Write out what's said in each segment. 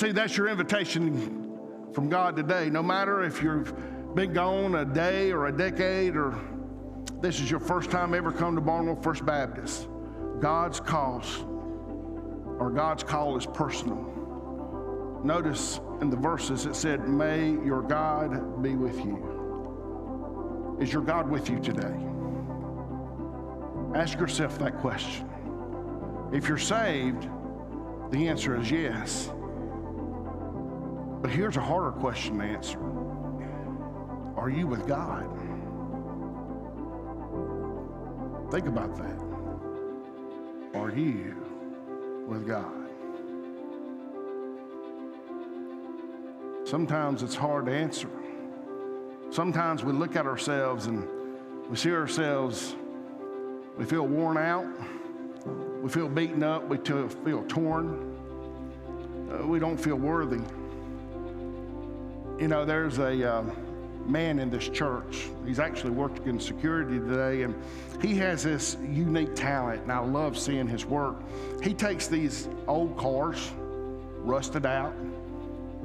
See, that's your invitation from God today. No matter if you've been gone a day or a decade, or this is your first time ever come to Barnwell First Baptist, God's call is personal. Notice in the verses it said, may your God be with you. Is your God with you today? Ask yourself that question. If you're saved, the answer is yes. But here's a harder question to answer. Are you with God? Think about that. Are you with God? Sometimes it's hard to answer. Sometimes we look at ourselves and we see ourselves, we feel worn out, we feel beaten up, we feel torn, we don't feel worthy. You know, there's a man in this church. He's actually working in security today, and he has this unique talent, and I love seeing his work. He takes these old cars, rusted out,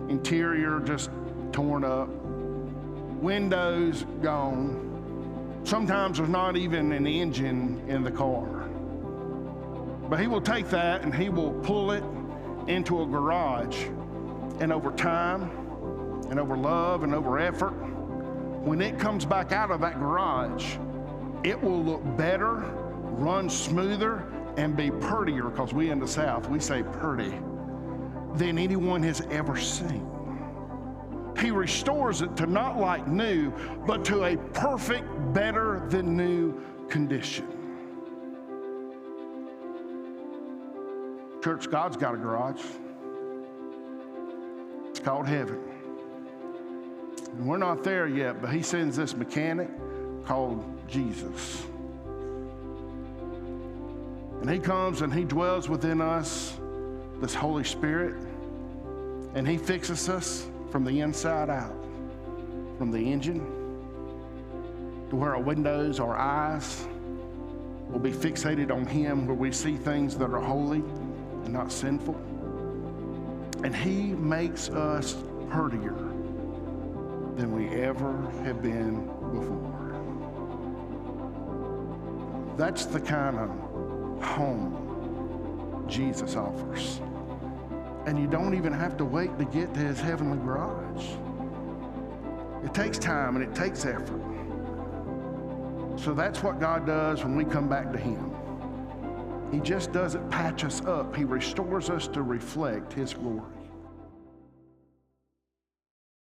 interior just torn up, windows gone. Sometimes there's not even an engine in the car. But he will take that and he will pull it into a garage, and over time and over love and over effort, when it comes back out of that garage, it will look better, run smoother, and be prettier, because we in the South, we say pretty, than anyone has ever seen. He restores it to not like new, but to a perfect, better than new condition. Church, God's got a garage. It's called heaven. And we're not there yet, but he sends this mechanic called Jesus. And he comes and he dwells within us, this Holy Spirit, and he fixes us from the inside out, from the engine to where our windows, our eyes will be fixated on him, where we see things that are holy and not sinful. And he makes us prettier than we ever have been before. That's the kind of home Jesus offers. And you don't even have to wait to get to his heavenly garage. It takes time and it takes effort. So that's what God does when we come back to him. He just doesn't patch us up. He restores us to reflect his glory.